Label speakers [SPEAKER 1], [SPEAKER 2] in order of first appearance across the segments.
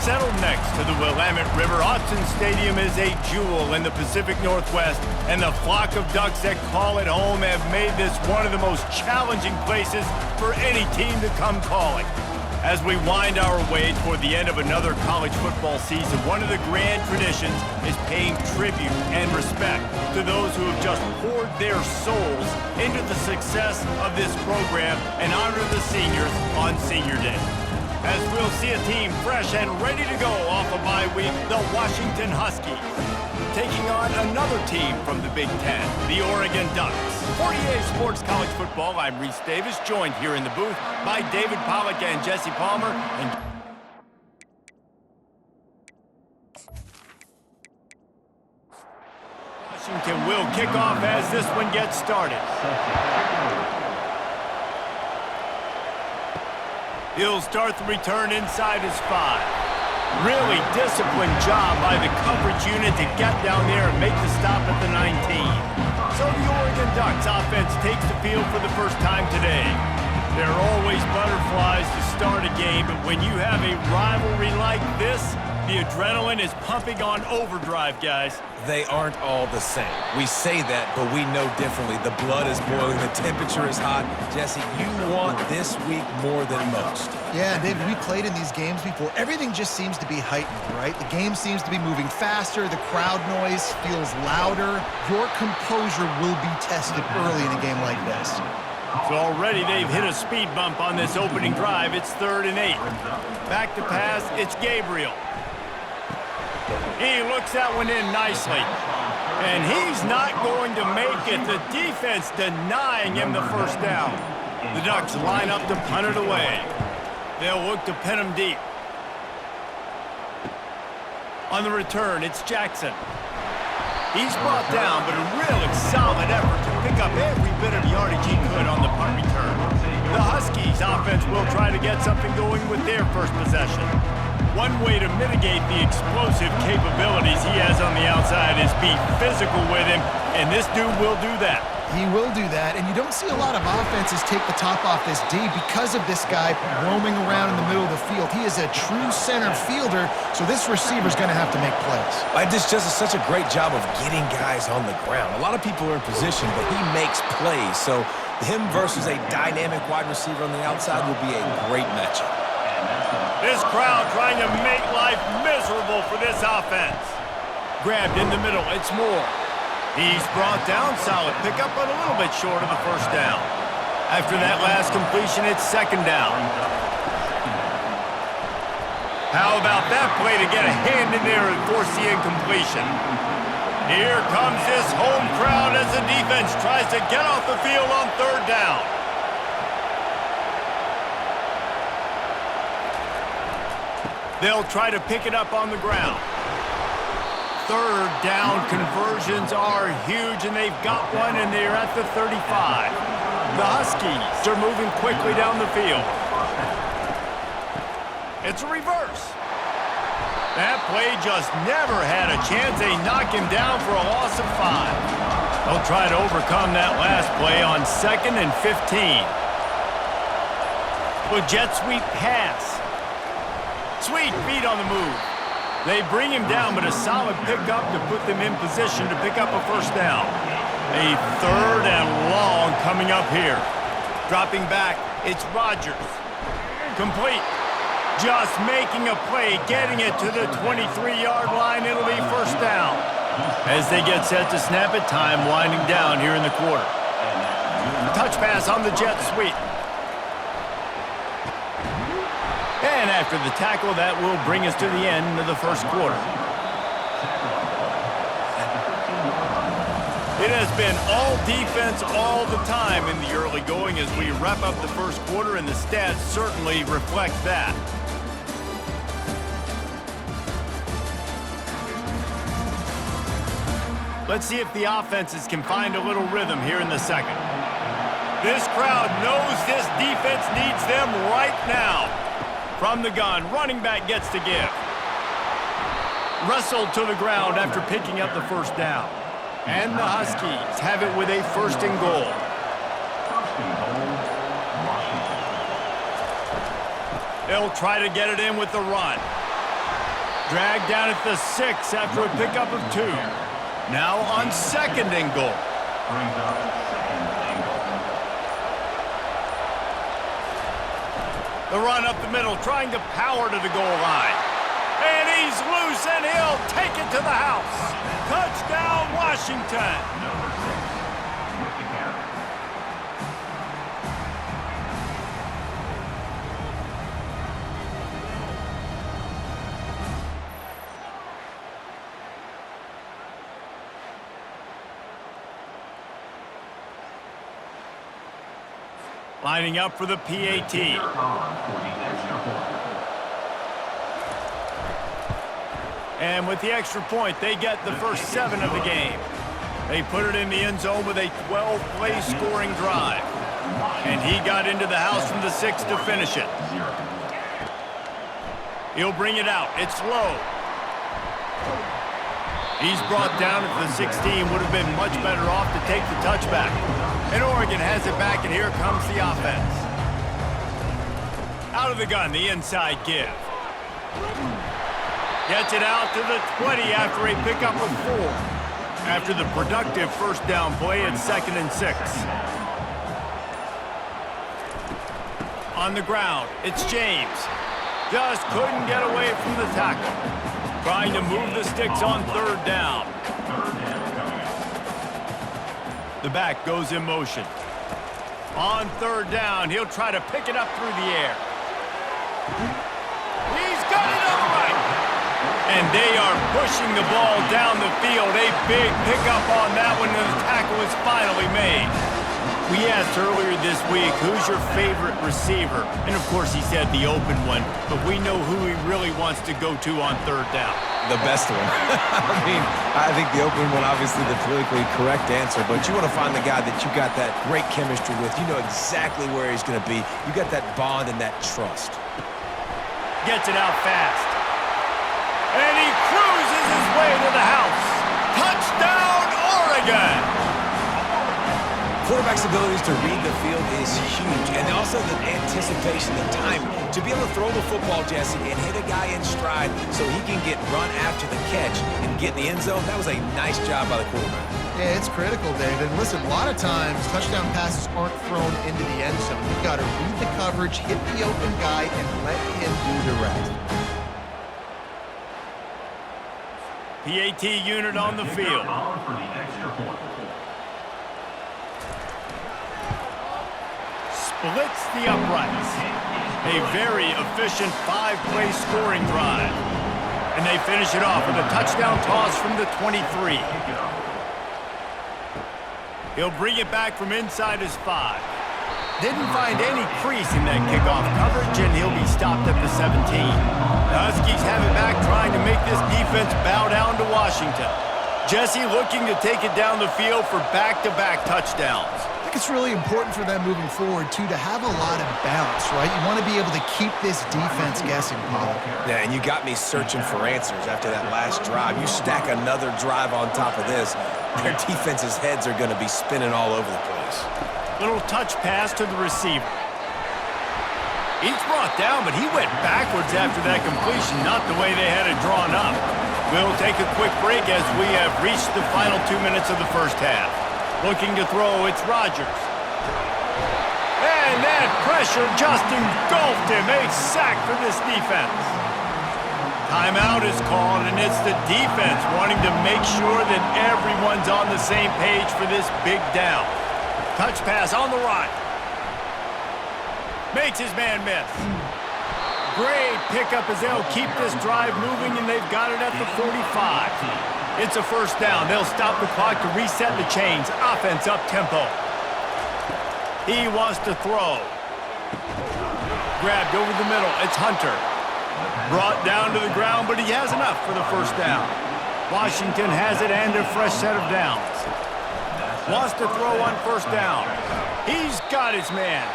[SPEAKER 1] Settled next to the Willamette River, Autzen Stadium is a jewel in the Pacific Northwest, and the flock of Ducks that call it home have made this one of the most challenging places for any team to come calling. As we wind our way toward the end of another college football season, one of the grand traditions is paying tribute and respect to those who have just poured their souls into the success of this program and honor the seniors on Senior Day. As we'll see a team fresh and ready to go off a bye week, the Washington Huskies, taking on another team from the Big Ten, the Oregon Ducks. For EA Sports College Football, I'm Reese Davis, joined here in the booth by David Pollack and Jesse Palmer. And Washington will kick off as this one gets started. He'll start the return inside his 5. Really disciplined job by the coverage unit to get down there and make the stop at the 19. So the Oregon Ducks offense takes the field for the first time today. There are always butterflies to start a game, but when you have a rivalry like this, the adrenaline is pumping on overdrive, guys.
[SPEAKER 2] They aren't all the same. We say that, but we know differently. The blood is boiling, the temperature is hot. Jesse, you want this week more than most.
[SPEAKER 3] Yeah, David, we played in these games before. Everything just seems to be heightened, right? The game seems to be moving faster. The crowd noise feels louder. Your composure will be tested early in a game like this.
[SPEAKER 1] So already they've hit a speed bump on this opening drive. It's 3rd and 8. Back to pass, it's Gabriel. He looks that one in nicely. And he's not going to make it. The defense denying him the first down. The Ducks line up to punt it away. They'll look to pin him deep. On the return, it's Jackson. He's brought down, but a really solid effort to pick up every bit of yardage he could on the punt return. The Huskies offense will try to get something going with their first possession. One way to mitigate the explosive capabilities he has on the outside is be physical with him, and this dude will do that.
[SPEAKER 3] He will do that, and you don't see a lot of offenses take the top off this D because of this guy roaming around in the middle of the field. He is a true center fielder, so this receiver's going to have to make plays.
[SPEAKER 2] This just is such a great job of getting guys on the ground. A lot of people are in position, but he makes plays, so him versus a dynamic wide receiver on the outside will be a great matchup.
[SPEAKER 1] This crowd trying to make life miserable for this offense. Grabbed in the middle, it's Moore. He's brought down, solid pickup, but a little bit short of the first down. After that last completion, it's 2nd down. How about that play to get a hand in there and force the incompletion? Here comes this home crowd as the defense tries to get off the field on 3rd down. They'll try to pick it up on the ground. 3rd down conversions are huge, and they've got one, and they're at the 35. The Huskies are moving quickly down the field. It's a reverse. That play just never had a chance. They knock him down for a loss of 5. They'll try to overcome that last play on 2nd and 15. Well, jet sweep pass. Sweet feet on the move. They bring him down, but a solid pickup to put them in position to pick up a first down. A 3rd and long coming up here. Dropping back, it's Rodgers. Complete. Just making a play, getting it to the 23-yard line. It'll be first down. As they get set to snap it, time winding down here in the quarter. Touch pass on the jet sweep. And after the tackle, that will bring us to the end of the first quarter. It has been all defense all the time in the early going as we wrap up the first quarter, and the stats certainly reflect that. Let's see if the offenses can find a little rhythm here in the second. This crowd knows this defense needs them right now. From the gun, running back gets to give. Wrestled to the ground after picking up the first down. And the Huskies have it with a 1st and goal. They'll try to get it in with the run. Dragged down at the 6 after a pickup of 2. Now on 2nd and goal. The run up the middle, trying to power to the goal line. And he's loose, and he'll take it to the house. Touchdown, Washington. Lining up for the PAT. And with the extra point, they get the first 7 of the game. They put it in the end zone with a 12-play scoring drive. And he got into the house from the 6 to finish it. He'll bring it out. It's low. He's brought down at the 16. Would have been much better off to take the touchback. And Oregon has it back, and here comes the offense. Out of the gun, the inside give. Gets it out to the 20 after a pickup of 4. After the productive first down play at 2nd and 6. On the ground, it's James. Just couldn't get away from the tackle. Trying to move the sticks on 3rd down. The back goes in motion. On 3rd down, he'll try to pick it up through the air. He's got it upright. And they are pushing the ball down the field. A big pickup on that one, and the tackle is finally made. We asked earlier this week, who's your favorite receiver? And of course he said the open one, but we know who he really wants to go to on 3rd down.
[SPEAKER 2] The best one. I mean, I think the open one, obviously the politically correct answer, but you want to find the guy that you got that great chemistry with. You know exactly where he's going to be. You got that bond and that trust.
[SPEAKER 1] Gets it out fast. And he cruises his way to the house. Touchdown, Oregon!
[SPEAKER 2] Quarterback's abilities to read the field is huge, and also the anticipation, the time to be able to throw the football, Jesse, and hit a guy in stride so he can get run after the catch and get in the end zone. That was a nice job by the quarterback.
[SPEAKER 3] Yeah, it's critical, David. And listen, a lot of times touchdown passes aren't thrown into the end zone. You've got to read the coverage, hit the open guy, and let him do the rest.
[SPEAKER 1] PAT unit on the field. Splits the uprights. A very efficient 5-play scoring drive. And they finish it off with a touchdown toss from the 23. He'll bring it back from inside his 5. Didn't find any crease in that kickoff coverage, and he'll be stopped at the 17. The Huskies have it back, trying to make this defense bow down to Washington. Jesse looking to take it down the field for back-to-back touchdowns.
[SPEAKER 3] I think it's really important for them moving forward, too, to have a lot of balance, right? You want to be able to keep this defense guessing, Paul.
[SPEAKER 2] Yeah, and you got me searching for answers after that last drive. You stack another drive on top of this, their defense's heads are going to be spinning all over the place.
[SPEAKER 1] Little touch pass to the receiver. He's brought down, but he went backwards after that completion, not the way they had it drawn up. We'll take a quick break as we have reached the final 2 minutes of the first half. Looking to throw, it's Rodgers. And that pressure just engulfed him. A sack for this defense. Timeout is called, and it's the defense wanting to make sure that everyone's on the same page for this big down. Touch pass on the right. Makes his man miss. Great pickup as they'll keep this drive moving, and they've got it at the 45. It's a first down. They'll stop the clock to reset the chains. Offense up-tempo. He wants to throw. Grabbed over the middle. It's Hunter. Brought down to the ground, but he has enough for the first down. Washington has it and a fresh set of downs. Wants to throw on first down. He's got his man.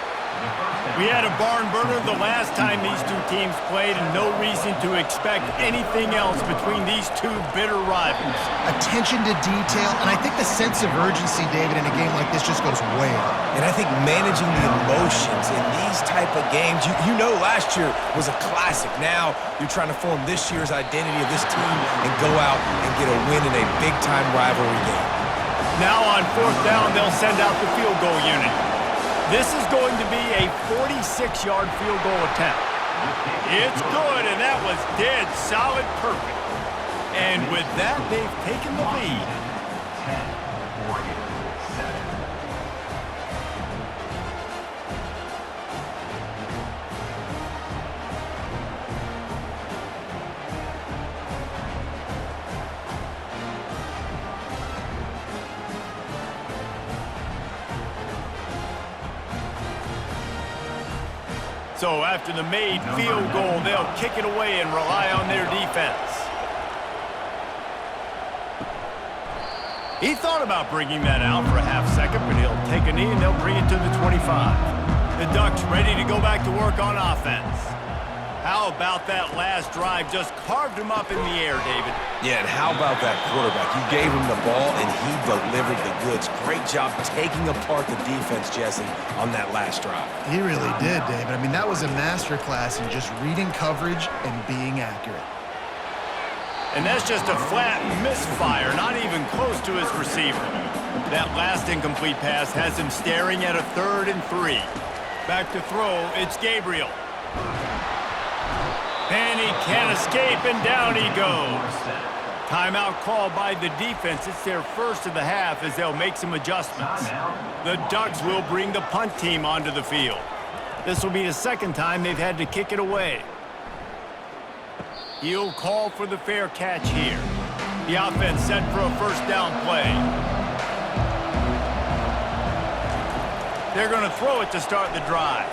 [SPEAKER 1] We had a barn burner the last time these two teams played, and no reason to expect anything else between these two bitter rivals.
[SPEAKER 3] Attention to detail, and I think the sense of urgency, David, in a game like this just goes way up.
[SPEAKER 2] And I think managing the emotions in these type of games, you know last year was a classic. Now you're trying to form this year's identity of this team and go out and get a win in a big-time rivalry game.
[SPEAKER 1] Now on fourth down, they'll send out the field goal unit. This is going to be a 46-yard field goal attempt. It's good, and that was dead solid perfect. And with that, they've taken the lead. 10. So after the made field goal, they'll kick it away and rely on their defense. He thought about bringing that out for a half second, but he'll take a knee and they'll bring it to the 25. The Ducks ready to go back to work on offense. How about that last drive? Just carved him up in the air, David.
[SPEAKER 2] Yeah, and how about that quarterback? You gave him the ball, and he delivered the goods. Great job taking apart the defense, Jesse, on that last drive.
[SPEAKER 3] He really did, David. I mean, that was a masterclass in just reading coverage and being accurate.
[SPEAKER 1] And that's just a flat misfire, not even close to his receiver. That last incomplete pass has him staring at a 3rd and 3. Back to throw, it's Gabriel. And he can't escape, and down he goes. Timeout called by the defense. It's their first of the half as they'll make some adjustments. The Ducks will bring the punt team onto the field. This will be the second time they've had to kick it away. He'll call for the fair catch here. The offense set for a first down play. They're going to throw it to start the drive.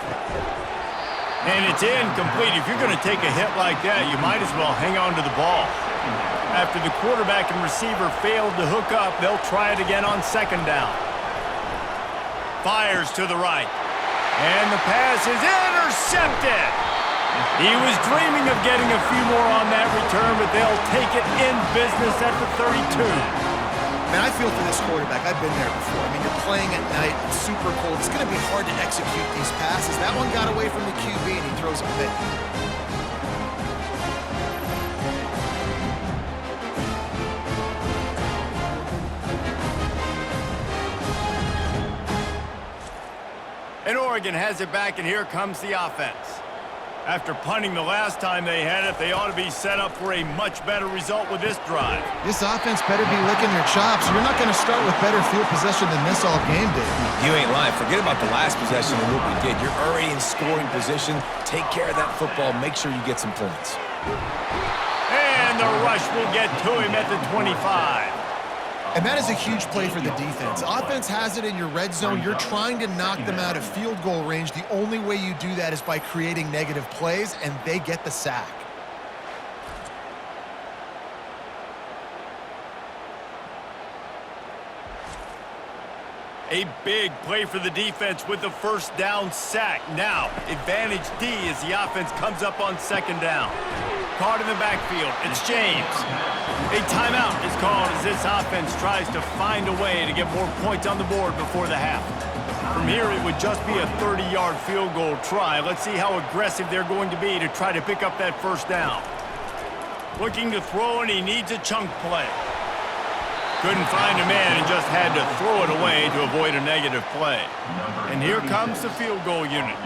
[SPEAKER 1] And it's incomplete. If you're going to take a hit like that, you might as well hang on to the ball. After the quarterback and receiver failed to hook up, they'll try it again on second down. Fires to the right. And the pass is intercepted. He was dreaming of getting a few more on that return, but they'll take it in business at the 32.
[SPEAKER 3] Man, I feel for this quarterback. I've been there before. I mean, you're playing at night. It's super cold. It's going to be hard to execute these passes. That one got away from the QB, and he throws a pick.
[SPEAKER 1] And Oregon has it back, and here comes the offense. After punting the last time they had it, they ought to be set up for a much better result with this drive.
[SPEAKER 3] This offense better be licking their chops. You're not going to start with better field possession than this all game, Dave.
[SPEAKER 2] You ain't lying. Forget about the last possession and what we did. You're already in scoring position. Take care of that football. Make sure you get some points.
[SPEAKER 1] And the rush will get to him at the 25.
[SPEAKER 3] And that is a huge play for the defense. Offense has it in your red zone. You're trying to knock them out of field goal range. The only way you do that is by creating negative plays, and they get the sack.
[SPEAKER 1] A big play for the defense with the first down sack. Now, advantage D as the offense comes up on second down. Caught in the backfield, it's James. A timeout is called as this offense tries to find a way to get more points on the board before the half. From here, it would just be a 30-yard field goal try. Let's see how aggressive they're going to be to try to pick up that first down. Looking to throw, and he needs a chunk play. Couldn't find a man and just had to throw it away to avoid a negative play. And here comes the field goal unit.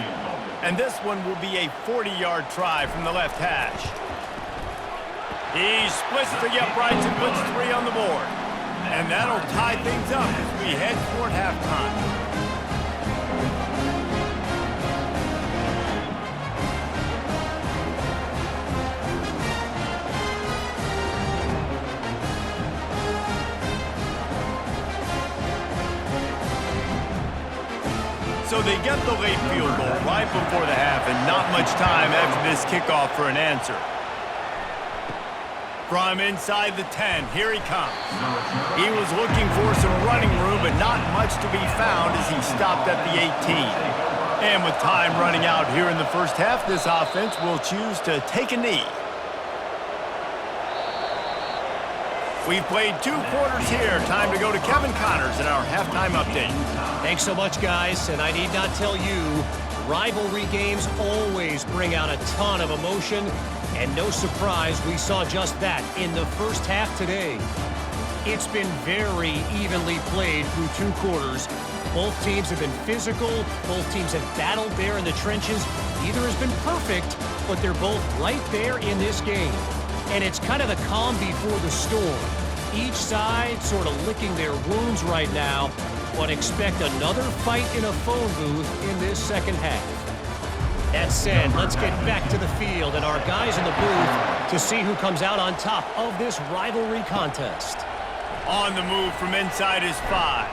[SPEAKER 1] And this one will be a 40-yard try from the left hash. He splits the uprights and puts 3 on the board. And that'll tie things up as we head toward halftime. So they get the late field goal right before the half, and not much time after this kickoff for an answer. From inside the 10, here he comes. He was looking for some running room, but not much to be found as he stopped at the 18. And with time running out here in the first half, this offense will choose to take a knee. We've played 2 quarters here. Time to go to Kevin Connors in our halftime update.
[SPEAKER 4] Thanks so much, guys. And I need not tell you, rivalry games always bring out a ton of emotion. And no surprise, we saw just that in the first half today. It's been very evenly played through 2 quarters. Both teams have been physical. Both teams have battled there in the trenches. Neither has been perfect, but they're both right there in this game. And it's kind of the calm before the storm. Each side sort of licking their wounds right now, but expect another fight in a phone booth in this second half. That said, let's get back to the field and our guys in the booth to see who comes out on top of this rivalry contest.
[SPEAKER 1] On the move from inside is 5.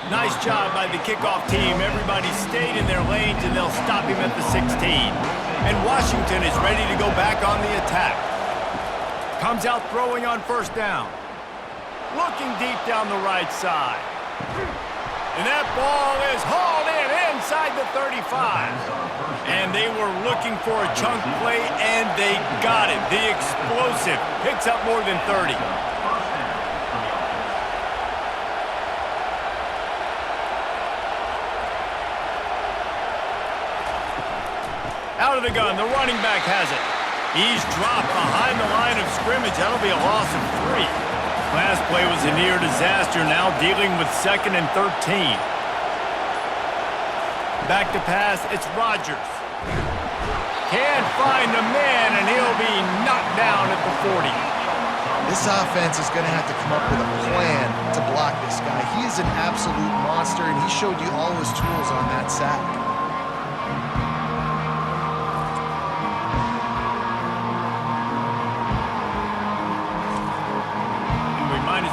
[SPEAKER 1] Nice job by the kickoff team. Everybody stayed in their lanes, and they'll stop him at the 16. And Washington is ready to go back on the attack. Comes out throwing on first down. Looking deep down the right side. And that ball is hauled in inside the 35. And they were looking for a chunk play, and they got it. The explosive picks up more than 30. Out of the gun, the running back has it. He's dropped behind the line of scrimmage. That'll be a loss of 3. Last play was a near disaster, now dealing with 2nd and 13. Back to pass, it's Rodgers. Can't find a man, and he'll be knocked down at the 40.
[SPEAKER 3] This offense is going to have to come up with a plan to block this guy. He is an absolute monster, and he showed you all his tools on that sack.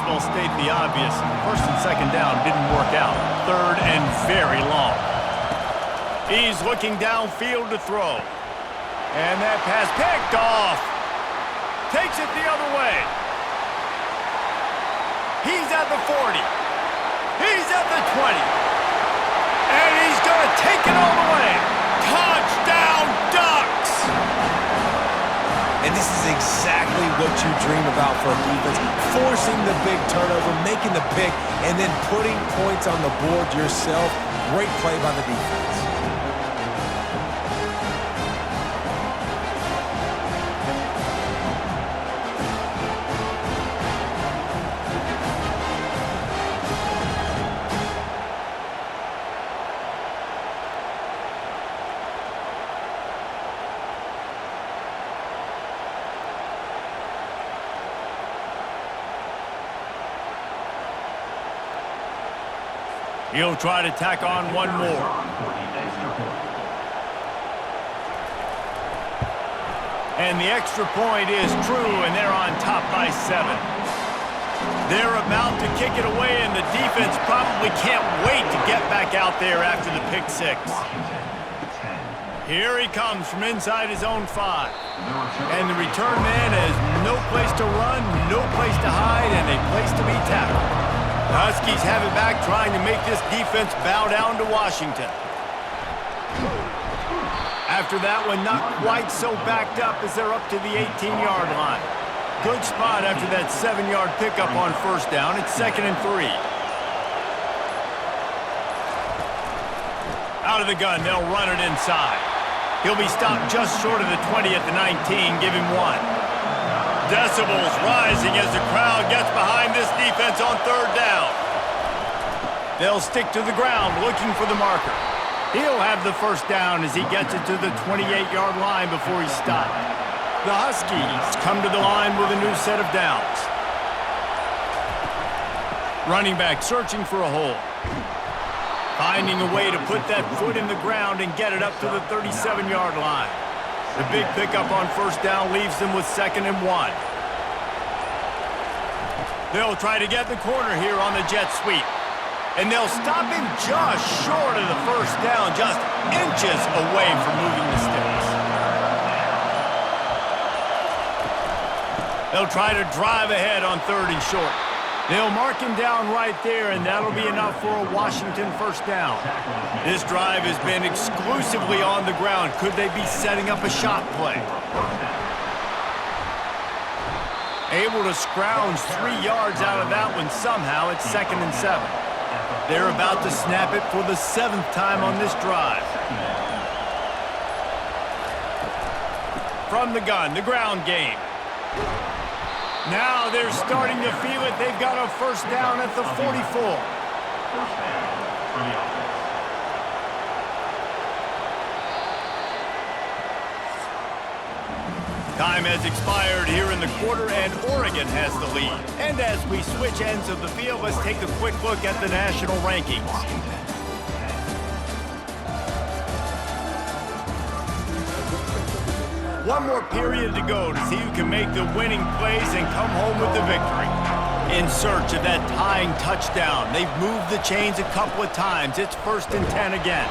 [SPEAKER 1] Well, state the obvious. 1st and 2nd down didn't work out. 3rd and very long. He's looking downfield to throw. And that pass picked off. Takes it the other way. He's at the 40. He's at the 20. And he's going to take it all the way. Touchdown, Ducks!
[SPEAKER 2] And this is exactly what you dream about for a defense. Forcing the big turnover, making the pick, and then putting points on the board yourself. Great play by the defense.
[SPEAKER 1] He'll try to tack on one more. And the extra point is true, and they're on top by 7. They're about to kick it away, and the defense probably can't wait to get back out there after the pick 6. Here he comes from inside his own 5. And the return man has no place to run, no place to hide, and a place to be tackled. The Huskies have it back, trying to make this defense bow down to Washington. After that one, not quite so backed up as they're up to the 18-yard line. Good spot after that 7-yard pickup on first down. It's 2nd and 3. Out of the gun, they'll run it inside. He'll be stopped just short of the 20 at the 19. Give him 1. Decibels rising as the crowd gets behind this defense on 3rd down. They'll stick to the ground looking for the marker. He'll have the first down as he gets it to the 28-yard line before he's stopped. The Huskies come to the line with a new set of downs. Running back searching for a hole. Finding a way to put that foot in the ground and get it up to the 37-yard line. The big pickup on first down leaves them with 2nd and 1. They'll try to get the corner here on the jet sweep. And they'll stop him just short of the first down, just inches away from moving the sticks. They'll try to drive ahead on 3rd and short. They'll mark him down right there, and that'll be enough for a Washington first down. This drive has been exclusively on the ground. Could they be setting up a shot play? Able to scrounge 3 yards out of that one somehow. It's 2nd and 7. They're about to snap it for the 7th time on this drive. From the gun, the ground game. Now they're starting to feel it. They've got a first down at the 44. Time has expired here in the quarter, and Oregon has the lead. And as we switch ends of the field, let's take a quick look at the national rankings. One more period to go to see who can make the winning plays and come home with the victory. In search of that tying touchdown, they've moved the chains a couple of times. It's 1st and 10 again.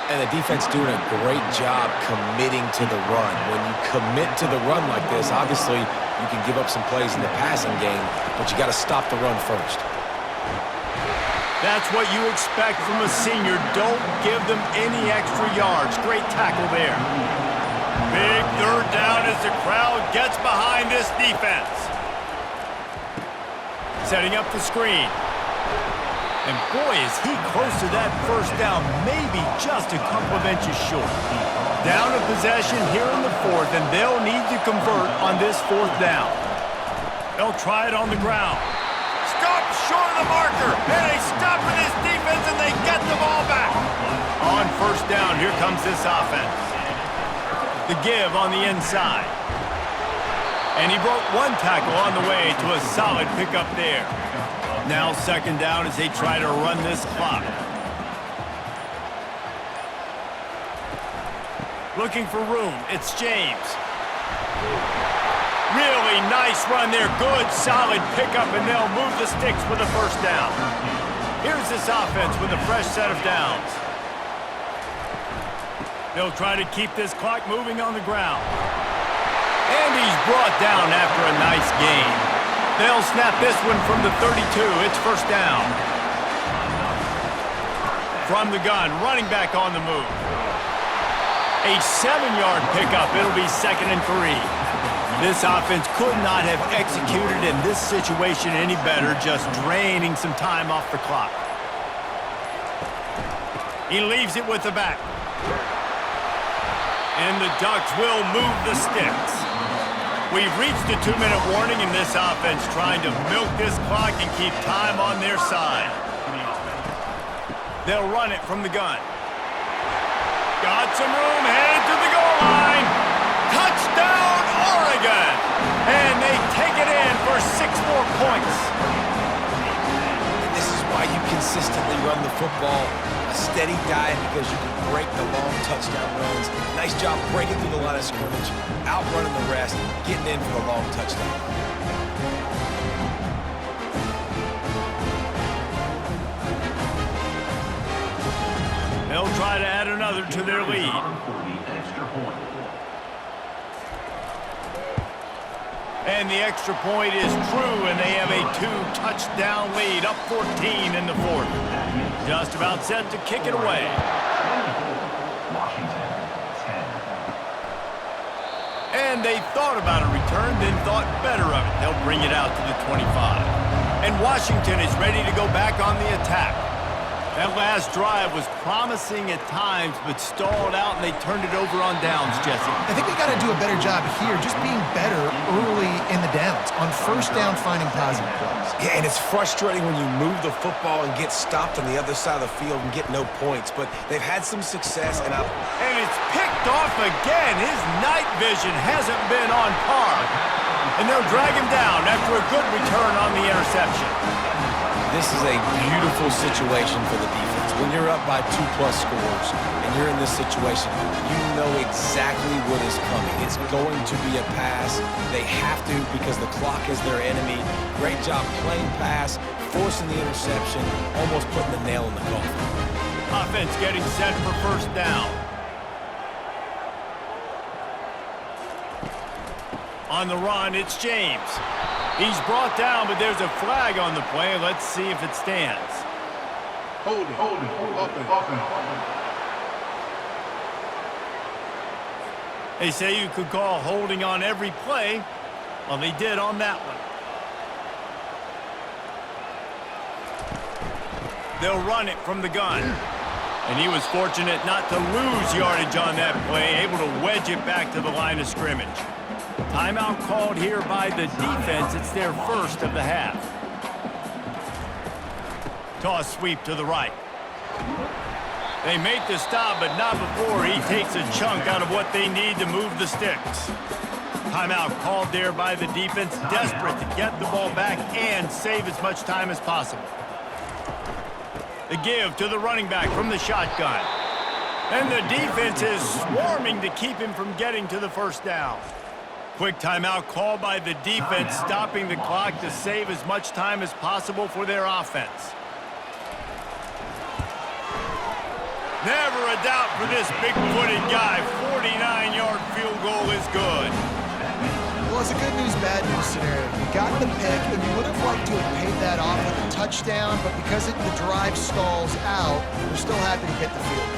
[SPEAKER 2] And the defense doing a great job committing to the run. When you commit to the run like this, obviously you can give up some plays in the passing game, but you got to stop the run first.
[SPEAKER 1] That's what you expect from a senior. Don't give them any extra yards. Great tackle there. Big 3rd down as the crowd gets behind this defense. Setting up the screen. And boy, is he close to that first down, maybe just a couple of inches short. Down a possession here in the 4th, and they'll need to convert on this 4th down. They'll try it on the ground. Stop short of the marker, and they stop with this defense, and they get the ball back. On first down, here comes this offense. The give on the inside. And he broke one tackle on the way to a solid pickup there. Now 2nd down as they try to run this clock. Looking for room. It's James. Really nice run there. Good, solid pickup, and they'll move the sticks with a first down. Here's this offense with a fresh set of downs. They'll try to keep this clock moving on the ground. And he's brought down after a nice gain. They'll snap this one from the 32. It's first down. From the gun, running back on the move. A 7-yard pickup. It'll be 2nd and 3. This offense could not have executed in this situation any better, just draining some time off the clock. He leaves it with the back. And the Ducks will move the sticks. We've reached a 2-minute warning in this offense, trying to milk this clock and keep time on their side. They'll run it from the gun. Got some room, headed to the goal line. Touchdown, Oregon! And they take it in for 6 more points.
[SPEAKER 2] And this is why you consistently run the football. A steady diet because you can break the long touchdown runs. Nice job breaking through the line of scrimmage, outrunning the rest, getting in for the long touchdown.
[SPEAKER 1] They'll try to add another to their lead. And the extra point is true, and they have a 2-touchdown lead, up 14 in the 4th. Just about set to kick it away. And they thought about a return, then thought better of it. They'll bring it out to the 25. And Washington is ready to go back on the attack. That last drive was promising at times, but stalled out, and they turned it over on downs, Jesse.
[SPEAKER 3] I think they got to do a better job here, just being better early in the downs. On first down, finding positive plays.
[SPEAKER 2] Yeah, and it's frustrating when you move the football and get stopped on the other side of the field and get no points. But they've had some success, and
[SPEAKER 1] it's picked off again. His night vision hasn't been on par. And they'll drag him down after a good return on the interception.
[SPEAKER 2] This is a beautiful situation for the defense. When you're up by 2+ scores and you're in this situation, you know exactly what is coming. It's going to be a pass. They have to because the clock is their enemy. Great job playing pass, forcing the interception, almost putting the nail in the coffin.
[SPEAKER 1] Offense getting set for first down. On the run, it's James. He's brought down, but there's a flag on the play. Let's see if it stands.
[SPEAKER 5] Hold it.
[SPEAKER 1] They say you could call holding on every play. Well, they did on that one. They'll run it from the gun. And he was fortunate not to lose yardage on that play, able to wedge it back to the line of scrimmage. Timeout called here by the defense. It's their first of the half. Toss sweep to the right. They make the stop, but not before he takes a chunk out of what they need to move the sticks. Timeout called there by the defense, desperate to get the ball back and save as much time as possible. The give to the running back from the shotgun. And the defense is swarming to keep him from getting to the first down. Quick timeout called by the defense, stopping the clock to save as much time as possible for their offense. Never a doubt for this big-footed guy. 49-yard field goal is good.
[SPEAKER 3] Well, it's a good news, bad news scenario. You got the pick, and you would have liked to have paid that off with a touchdown, but because the drive stalls out, we're still happy to get the field.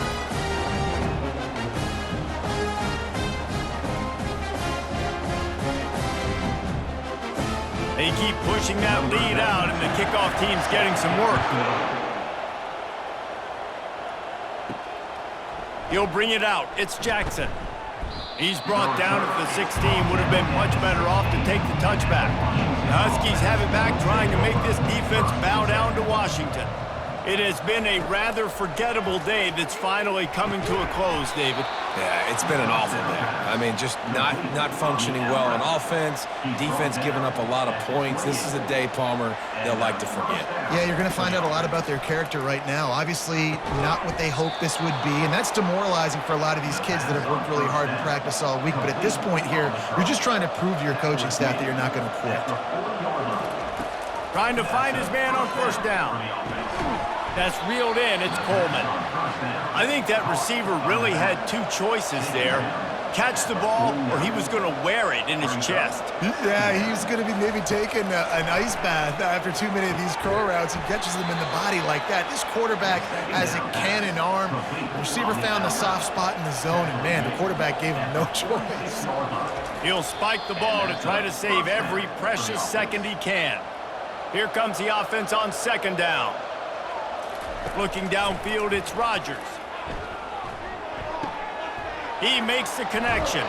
[SPEAKER 1] They keep pushing that lead out, and the kickoff team's getting some work. He'll bring it out. It's Jackson. He's brought down at the 16. Would have been much better off to take the touchback. The Huskies have it back, trying to make this defense bow down to Washington. It has been a rather forgettable day that's finally coming to a close, David.
[SPEAKER 2] Yeah, it's been an awful day. I mean, just not functioning well on offense, defense giving up a lot of points. This is a day, Palmer, they'll like to forget.
[SPEAKER 3] Yeah, you're going to find out a lot about their character right now. Obviously, not what they hoped this would be, and that's demoralizing for a lot of these kids that have worked really hard in practice all week. But at this point here, you're just trying to prove to your coaching staff that you're not going to quit.
[SPEAKER 1] Trying to find his man on first down. That's reeled in. It's Coleman. I think that receiver really had two choices there. Catch the ball, or he was going to wear it in his chest.
[SPEAKER 3] Yeah, he was going to be maybe taking an ice bath after too many of these curl routes. He catches them in the body like that. This quarterback has a cannon arm. The receiver found the soft spot in the zone, and man, the quarterback gave him no choice.
[SPEAKER 1] He'll spike the ball to try to save every precious second he can. Here comes the offense on second down. Looking downfield, it's Rodgers. He makes the connection.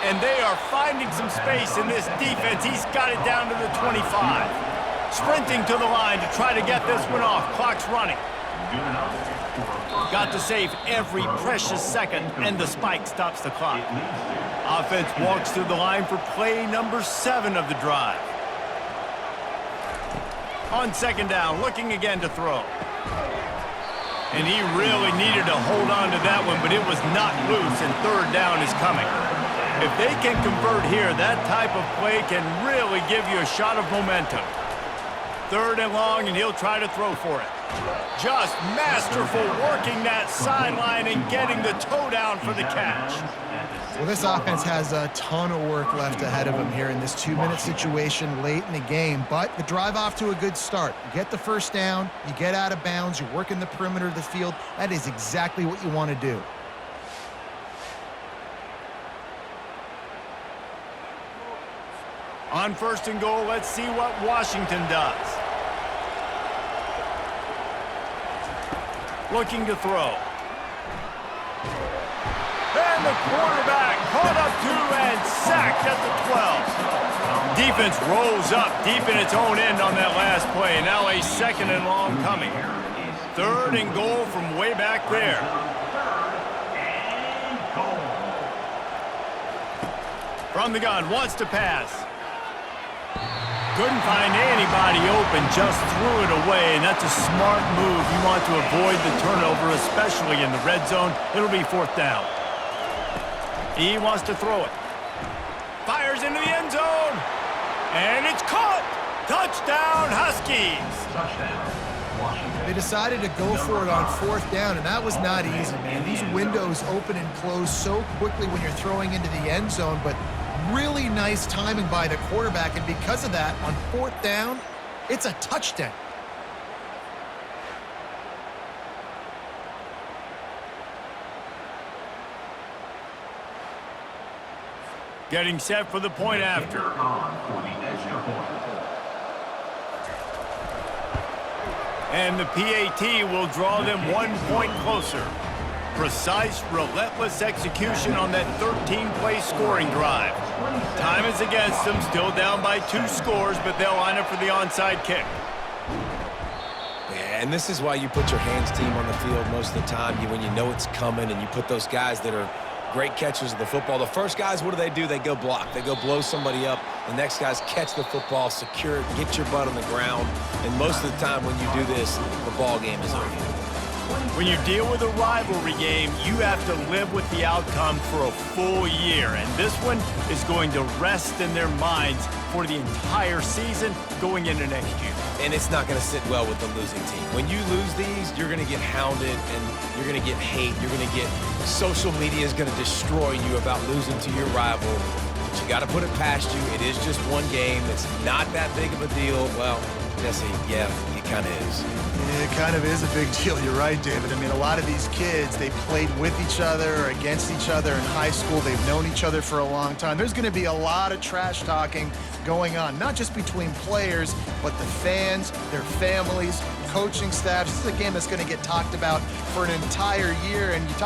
[SPEAKER 1] And they are finding some space in this defense. He's got it down to the 25. Sprinting to the line to try to get this one off. Clock's running. Got to save every precious second, and the spike stops the clock. Offense walks through the line for play number 7 of the drive. On second down, looking again to throw. And he really needed to hold on to that one, but it was not loose, and third down is coming. If they can convert here, that type of play can really give you a shot of momentum. Third and long, and he'll try to throw for it. Just masterful working that sideline and getting the toe down for the catch.
[SPEAKER 3] Well, this offense has a ton of work left ahead of them here in this 2-minute situation late in the game, but the drive off to a good start. You get the first down, you get out of bounds, you're working the perimeter of the field. That is exactly what you want to do.
[SPEAKER 1] On first and goal, let's see what Washington does. Looking to throw. And the quarterback caught up to and sacked at the 12. Defense rolls up deep in its own end on that last play. Now a second and long coming. Third and goal from way back there. From the gun, wants to pass. Couldn't find anybody open, just threw it away, and that's a smart move. You want to avoid the turnover, especially in the red zone. It'll be fourth down. He wants to throw it. Fires into the end zone. And it's caught. Touchdown, Huskies.
[SPEAKER 3] They decided to go for it on fourth down, and that was not easy, man. These windows open and close so quickly when you're throwing into the end zone, but Really nice timing by the quarterback, and because of that, on 4th down, it's a touchdown.
[SPEAKER 1] Getting set for the point after. And the PAT will draw them 1 point closer. Precise, relentless execution on that 13-play scoring drive. Time is against them, still down by 2 scores, but they'll line up for the onside kick.
[SPEAKER 2] Yeah, and this is why you put your hands team on the field most of the time when you know it's coming, and you put those guys that are great catchers of the football. The first guys, what do? They go block. They go blow somebody up. The next guys catch the football, secure it, get your butt on the ground. And most of the time when you do this, the ball game is over.
[SPEAKER 1] When you deal with a rivalry game, you have to live with the outcome for a full year. And this one is going to rest in their minds for the entire season going into next year.
[SPEAKER 2] And it's not going to sit well with the losing team. When you lose these, you're going to get hounded, and you're going to get hate. You're going to get social media is going to destroy you about losing to your rival. But you got to put it past you. It is just one game. It's not that big of a deal. Well, Jesse, yeah, it kind of is.
[SPEAKER 3] It kind of is a big deal. You're right, David. I mean, a lot of these kids, they played with each other or against each other in high school. They've known each other for a long time. There's going to be a lot of trash talking going on, not just between players, but the fans, their families, coaching staffs. This is a game that's going to get talked about for an entire year. And you talk